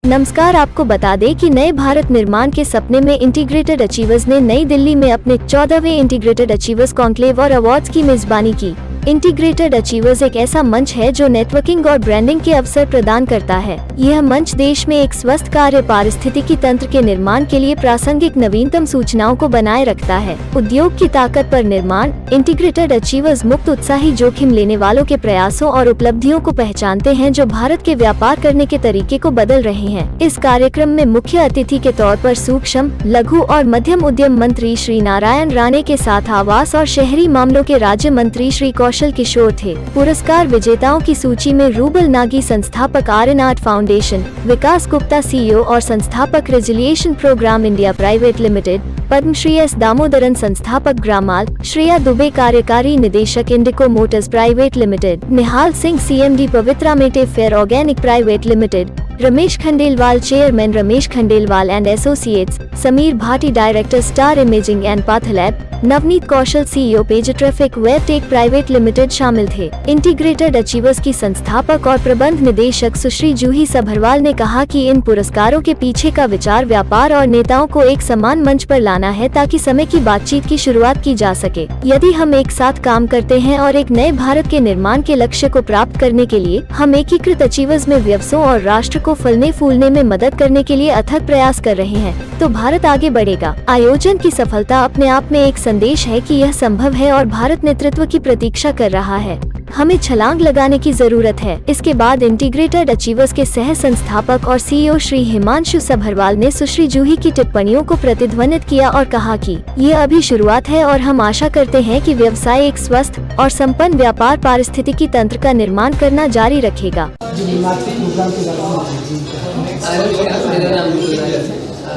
नमस्कार। आपको बता दें कि नए भारत निर्माण के सपने में इंटीग्रेटेड अचीवर्स ने नई दिल्ली में अपने 14वें इंटीग्रेटेड अचीवर्स कॉन्क्लेव और अवार्ड्स की मेजबानी की। इंटीग्रेटेड अचीवर्स एक ऐसा मंच है जो नेटवर्किंग और ब्रांडिंग के अवसर प्रदान करता है। यह मंच देश में एक स्वस्थ कार्य पारिस्थितिकी तंत्र के निर्माण के लिए प्रासंगिक नवीनतम सूचनाओं को बनाए रखता है। उद्योग की ताकत पर निर्माण। इंटीग्रेटेड अचीवर्स मुक्त उत्साही जोखिम लेने वालों के प्रयासों और उपलब्धियों को पहचानते हैं जो भारत के व्यापार करने के तरीके को बदल रहे हैं। इस कार्यक्रम में मुख्य अतिथि के तौर पर सूक्ष्म, लघु और मध्यम उद्यम मंत्री श्री नारायण राणे के साथ आवास और शहरी मामलों के राज्य मंत्री श्री कौशल किशोर थे। पुरस्कार विजेताओं की सूची में रूबल नागी संस्थापक आर्यनाट फाउंडेशन, विकास गुप्ता सीईओ और संस्थापक रेजिलिएशन program India private limited, Padmashri S Damodaran संस्थापक ग्रामाल, श्रेया दुबे कार्यकारी निदेशक Indico motors private limited, Nihal Singh CMD Pavitra मेटे fair organic private limited, Ramesh Khandelwal chairman Ramesh Khandelwal and associates, Sameer Bhati director star imaging and pathlab, Navneet Kaushal CEO page traffic वेबटेक प्राइवेट लिमिटेड शामिल थे। इंटीग्रेटेड अचीवर्स की संस्थापक और प्रबंध निदेशक सुश्री जूही सभरवाल ने कहा कि इन पुरस्कारों के पीछे का विचार व्यापार और नेताओं को एक समान मंच पर लाना है ताकि समय की बातचीत की शुरुआत की जा सके। यदि हम एक साथ काम करते हैं और एक नए भारत के निर्माण के लक्ष्य को प्राप्त करने के लिए हम एकीकृत अचीवर्स में व्यवसायों और राष्ट्र को फलने फूलने में मदद करने के लिए अथक प्रयास कर रहे हैं तो भारत आगे बढ़ेगा। आयोजन की सफलता अपने आप में एक संदेश है कि यह संभव है और भारत नेतृत्व की प्रतीक्षा कर रहा है। हमें छलांग लगाने की जरूरत है। इसके बाद इंटीग्रेटेड अचीवर्स के सह संस्थापक और सीईओ श्री हिमांशु सभरवाल ने सुश्री जूही की टिप्पणियों को प्रतिध्वनित किया और कहा कि ये अभी शुरुआत है और हम आशा करते हैं कि व्यवसाय एक स्वस्थ और संपन्न व्यापार पारिस्थितिकी तंत्र का निर्माण करना जारी रखेगा।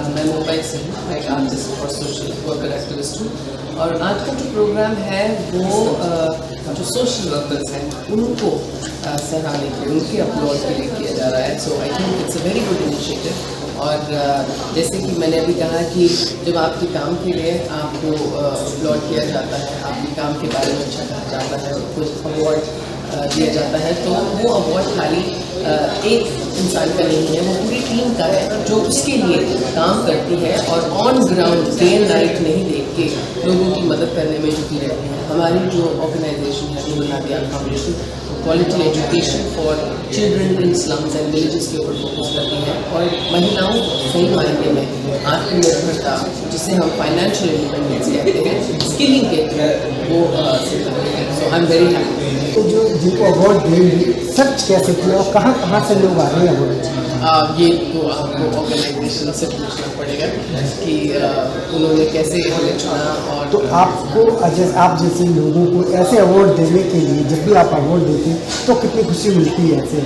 मैं मुंबई से हूँ, एक आर्टिस्ट और सोशल वर्कर एक्टिविस्ट हूँ और आज का जो प्रोग्राम है वो जो सोशल वर्कर्स हैं उनको सराहने के लिए, उनके अपलॉड के लिए किया जा रहा है। So I think it's a very good initiative. और जैसे कि मैंने अभी कहा कि जब आपके काम के लिए आपको अपलॉड किया जाता है, आपके काम के बारे में अच्छा कहा जाता है, कुछ अवार्ड दिया जाता है, तो वो अवार्ड खाली एक इंसान का नहीं है, वो पूरी टीम का है जो उसके लिए काम करती है और on ground day and night नहीं देख के लोगों की मदद करने में जुटी रहती है। हमारी जो ऑर्गेनाइजेशन है rouble Nagi foundation quality education for children in slums and villages के ऊपर फोकस करती है और महिलाओं को सही मायने में आत्मनिर्भरता, जिसे हम फाइनेंशियल इंडिपेंडेंस कहते हैं, स्किलिंग कहते हैं, वो सो आई एम वेरी हैप्पी। तो जो जिनको अवार्ड देंगे सर्च कैसे किया और कहाँ से लोग आ रहे हैं अवार्ड? ये तो आपको ऑर्गेनाइजेशन से पूछना पड़ेगा कि उन्होंने कैसे हमें चुना। और तो आपको आप जैसे लोगों को ऐसे अवार्ड देने के लिए जब भी आप अवार्ड देते हैं तो कितनी खुशी मिलती है ऐसे?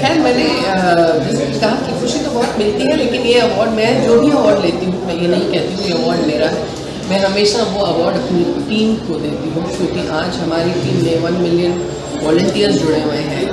खैर मैंने कहा कि खुशी तो बहुत मिलती है, लेकिन ये अवार्ड मैं जो भी अवार्ड लेती हूँ मैं ये नहीं कहती हूँ ये अवार्ड मेरा है। मैं हमेशा वो अवार्ड अपनी टीम को देती हूँ क्योंकि आज हमारी टीम में 1 मिलियन वॉलंटियर्स जुड़े हुए हैं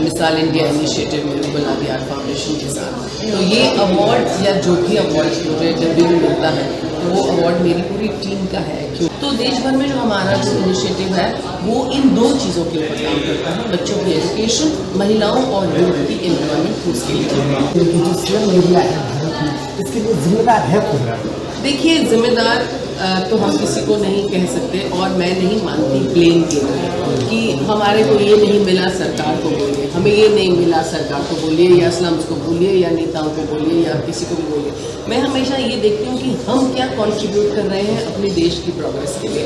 मिसाल इंडिया इनिशिएटिव में रूबल नागी फाउंडेशन के साथ। तो ये अवार्ड या जो भी अवार्ड मुझे जब भी मिलता है तो वो अवार्ड मेरी पूरी टीम का है। क्यों? तो देश भर में जो हमारा जो इनिशिएटिव है वो इन 2 चीज़ों के ऊपर काम करता है, बच्चों की एजुकेशन, महिलाओं और यूथ की एम्प्लॉयमेंट, उसके लिए। इसके लिए जिम्मेदार है कौन? देखिए जिम्मेदार तो हम किसी को नहीं कह सकते और मैं नहीं मानती ब्लेम के लिए कि हमारे को ये नहीं मिला सरकार को बोलिए, हमें ये नहीं मिला सरकार को बोलिए या स्लम्स को बोलिए या नेताओं को बोलिए या किसी को भी बोलिए। मैं हमेशा ये देखती हूँ कि हम क्या कंट्रीब्यूट कर रहे हैं अपने देश की प्रोग्रेस के लिए।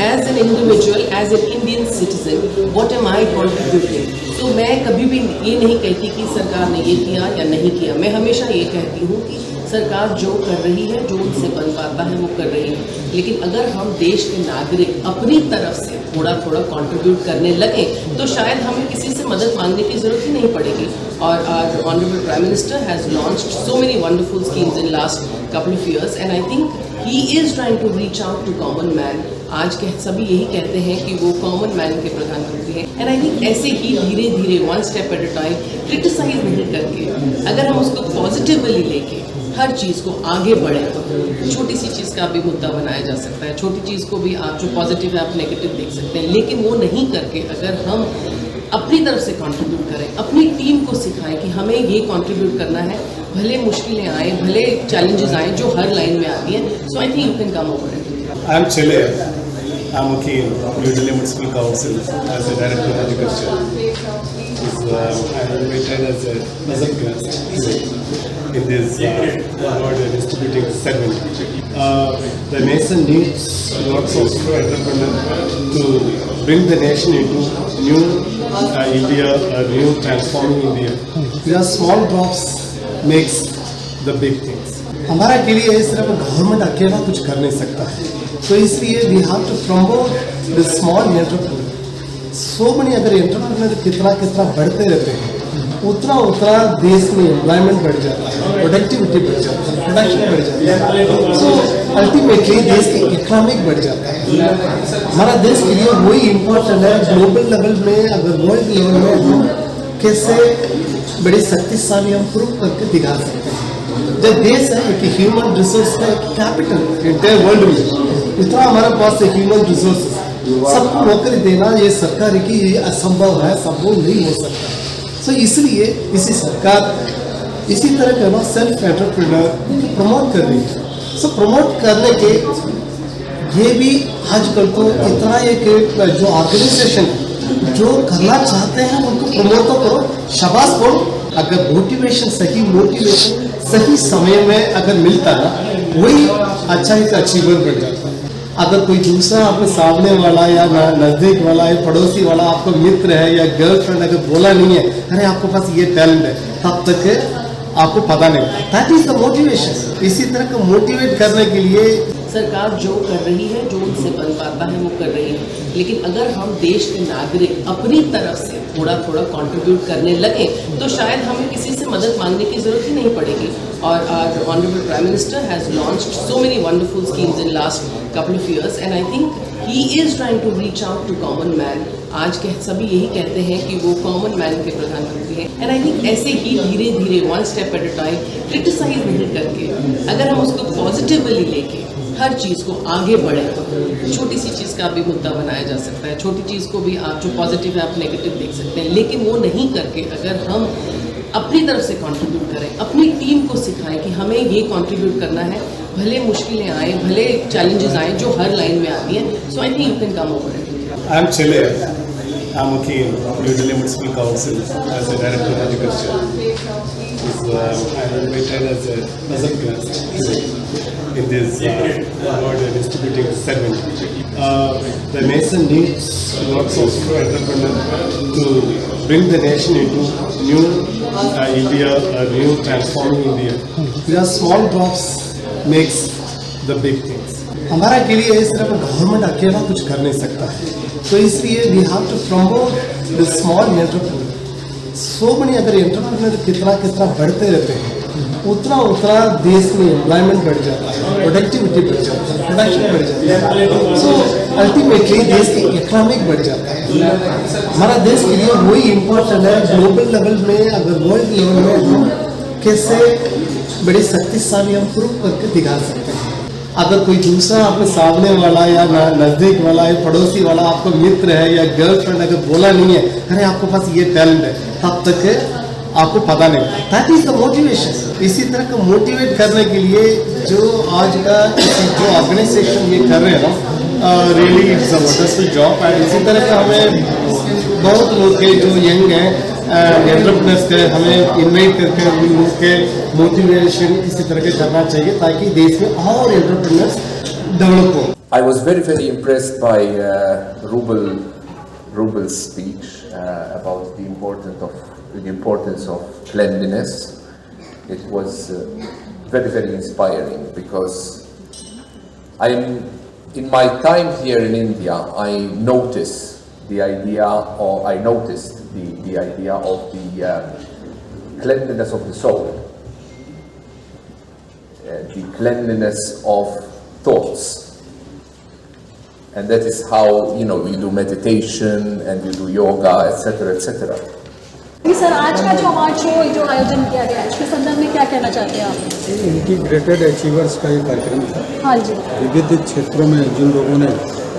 As an individual, as an Indian citizen, what am I contributing. तो मैं कभी भी ये नहीं कहती कि सरकार ने ये किया या नहीं किया। मैं हमेशा ये कहती हूँ कि सरकार जो कर रही है, जो उनसे बन पाता है वो कर रही है, लेकिन अगर हम देश के नागरिक अपनी तरफ से थोड़ा थोड़ा कंट्रीब्यूट करने लगे तो शायद हमें किसी से मदद मांगने की ज़रूरत ही नहीं पड़ेगी। और आज honourable prime minister has launched so many wonderful schemes in last couple of years and I think he is trying to reach out to common man. आज के सभी यही कहते हैं कि वो कॉमन मैन के प्रधानमंत्री हैं एंड आई थिंक ऐसे ही धीरे धीरे 1 step at a time criticise नहीं करके अगर हम उसको पॉजिटिवली लेके हर चीज़ को आगे बढ़े तो छोटी सी चीज़ का भी मुद्दा बनाया जा सकता है। छोटी चीज़ को भी आप जो पॉजिटिव है आप नेगेटिव देख सकते हैं, लेकिन वो नहीं करके अगर हम अपनी तरफ से कंट्रीब्यूट करें, अपनी टीम को सिखाएं कि हमें ये कंट्रीब्यूट करना है भले मुश्किलें आए, भले चैलेंजेस आए, जो हर लाइन में आती हैं. So I think you can come over it. I'm Chile. I'm working in New Delhi Municipal Council as a Director of Agriculture. I'm invited as a special guest in this award distributing ceremony. The nation needs lots of entrepreneurs to bring the nation into new India, a new transforming India. Because small drops makes the big things. हमारा के लिए सिर्फ government अकेला कुछ कर नहीं सकता है, तो इसलिए we have to promote the small entrepreneur. So money अगर एंटरप्रेन्योर कितना बढ़ते रहते हैं उतना उतना देश में एम्प्लॉयमेंट बढ़ जाता है, प्रोडक्टिविटी बढ़ जाता है, प्रोडक्शन बढ़ जाता है. सो अल्टीमेटली देश की इकोनॉमिक बढ़ जाता है. हमारा देश के लिए वही इम्पोर्टेंट है. ग्लोबल लेवल में अगर वर्ल्ड लेवल में हम कैसे बड़ी शक्तिशाली हम प्रूव करके दिखा सकते हैं. जब देश है एक ह्यूमन रिसोर्स का एक कैपिटल इंटायर वर्ल्ड में, इतना हमारे पास ह्यूमन रिसोर्स सबको नौकरी देना ये सरकार की ये असंभव है, संभव नहीं हो सकता. सो इसलिए इसी सरकार इसी तरह का ना सेल्फ एंटरप्रेन्योर प्रमोट कर रही है. सो प्रमोट करने के ये भी आजकल तो इतना एक जो ऑर्गेनाइजेशन जो करना चाहते हैं उनको प्रमोट तो करो, शाबाश करो. अगर मोटिवेशन सही समय में अगर मिलता ना वही अच्छा एक अचीवमेंट बन जाता है. अगर कोई दूसरा आपके सामने वाला या नज़दीक वाला या पड़ोसी वाला आपको मित्र है या गर्लफ्रेंड अगर बोला नहीं है अरे आपके पास ये टैलेंट है, तब तक आपको पता नहीं. That is the motivation. इसी तरह का मोटिवेट करने के लिए सरकार जो कर रही है, जो उनसे बन पाता है वो कर रही है. लेकिन अगर हम देश के नागरिक अपनी तरफ से थोड़ा थोड़ा कंट्रीब्यूट करने लगे तो शायद हमें किसी से मदद मांगने की जरूरत ही नहीं पड़ेगी. और honourable prime minister has launched so many wonderful schemes in last couple of years and I think he is trying to reach out to common man. आज के सभी यही कहते हैं कि वो कॉमन मैन के प्रधानमंत्री हैं. एंड आई थिंक ऐसे ही धीरे धीरे one step at a time criticise नहीं करके अगर हम उसको पॉजिटिवली लेके हर चीज़ को आगे बढ़े तो छोटी सी चीज़ का भी मुद्दा बनाया जा सकता है. छोटी चीज़ को भी आप जो पॉजिटिव है आप नेगेटिव देख सकते हैं. लेकिन वो नहीं करके अगर हम अपनी तरफ से कंट्रीब्यूट करें, अपनी टीम को सिखाएं कि हमें ये कंट्रीब्यूट करना है, भले मुश्किलें आए, भले चैलेंजेस आए, जो हर लाइन में आती हैं. So I think you can come over it. I'm Chile. I'm working in New Delhi Municipal Council as a Director of Agriculture. I'm invited as a special guest in this award distributing ceremony. The nation needs lots of entrepreneurs to bring the nation into new India, a new transforming India. Because small drops makes the big things. हमारा के लिए सिर्फ government अकेला कुछ कर नहीं सकता है, तो इसलिए we have to promote the small entrepreneur. So money अगर एंटरप्रेन्योर कितना बढ़ते रहते हैं उतना उतना देश में एम्प्लॉयमेंट बढ़ जाता है, प्रोडक्टिविटी बढ़ जाता है, प्रोडक्शन बढ़ जाता है. सो अल्टीमेटली देश की इकोनॉमिक बढ़ जाता है. हमारा देश के लिए वही इम्पोर्टेंट है. ग्लोबल लेवल में अगर वर्ल्ड लेवल में हम कैसे बड़ी शक्तिशाली हम प्रूव करके दिखा सकते हैं. अगर कोई दूसरा आपके सामने वाला या नज़दीक वाला या पड़ोसी वाला आपको मित्र है या गर्लफ्रेंड अगर बोला नहीं है अरे आपके पास ये टैलेंट है, तब तक आपको पता नहीं. That is the motivation. इसी तरह का मोटिवेट करने के लिए जो आज का जो ऑर्गेनाइजेशन ये कर रहे हैं ना, really it's a wonderful job. And इसी तरह का हमें बहुत लोग के जो यंग हैं एंटरप्रेन्योर्स के हमें इन्वाइट करके उन लोग के मोटिवेशन इसी तरह के करना चाहिए ताकि देश में और एंटरप्रेन्योर्स डेवलप हो. I was very impressed by Rubel's speech about the importance of cleanliness. It was very inspiring because in my time here in India, I noticed the idea of the cleanliness of the soul, the cleanliness of thoughts, and that is how we do meditation and we do yoga, etc. जी sir, आज का जो award show जो आयोजन किया गया है इसके संदर्भ में क्या कहना चाहते हैं आप? इंटीग्रेटेड अचीवर्स का ये कार्यक्रम था. हाँ जी. विविध क्षेत्रों में जिन लोगों ने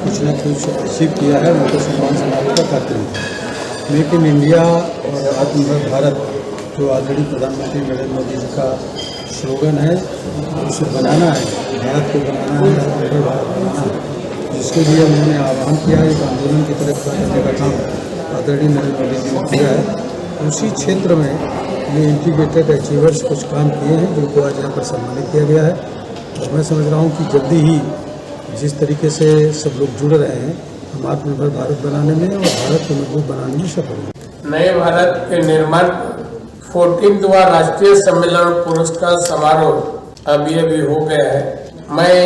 कुछ न कुछ अचीव किया है उनको सम्मान समारोह का कार्यक्रम था. मेक इन इंडिया और आत्मनिर्भर भारत जो ऑलरेडी प्रधानमंत्री नरेंद्र मोदी जी का स्लोगन है, उसे बनाना है, भारत को बनाना है, आत्मनिर्भर भारत बनाना है, जिसके लिए उन्होंने आह्वान किया, एक आंदोलन की तरफ करने का काम आदरणीय नरेंद्र मोदी जी ने किया है। उसी क्षेत्र में ये इंटीग्रेटेड अचीवर्स कुछ काम किए हैं जिनको आज यहाँ पर सम्मानित किया गया है। और मैं समझ रहा हूँ कि जल्दी ही जिस तरीके से सब लोग जुड़ रहे हैं, हम आत्मनिर्भर भारत बनाने में और भारत को मजबूत बनाने में सफल होंगे। नए भारत के निर्माण 14वां राष्ट्रीय सम्मेलन पुरस्कार समारोह अभी हो गया है। मैं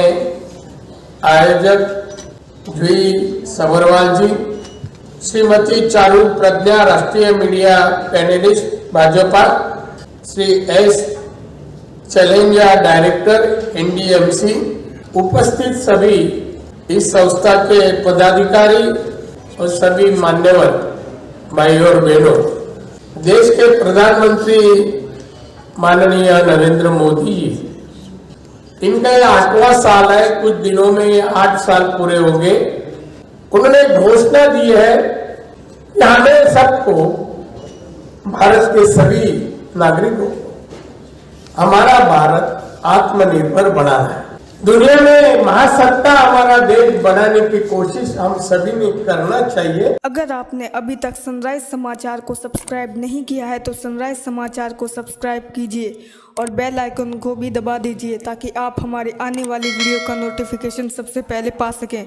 आयोजक जुई सबरवाल जी, श्रीमती चारू प्रज्ञा राष्ट्रीय media panelist Bhajpa, Shri S चलेंजा डायरेक्टर एनडीएमसी, उपस्थित सभी इस संस्था के पदाधिकारी और सभी मान्यवर भाई और बहनों, देश के प्रधानमंत्री माननीय नरेंद्र मोदी जी, इनका ये 8वां साल है। कुछ दिनों में ये 8 साल पूरे होंगे। उन्होंने घोषणा दी है कि हमें सबको, भारत के सभी नागरिकों को हमारा भारत आत्मनिर्भर बनाना है। दुनिया में महासत्ता हमारा देश बनाने की कोशिश हम सभी ने करना चाहिए। अगर आपने अभी तक सनराइज समाचार को सब्सक्राइब नहीं किया है तो सनराइज समाचार को सब्सक्राइब कीजिए और बेल आइकन को भी दबा दीजिए ताकि आप हमारे आने वाली वीडियो का नोटिफिकेशन सबसे पहले पा सकें।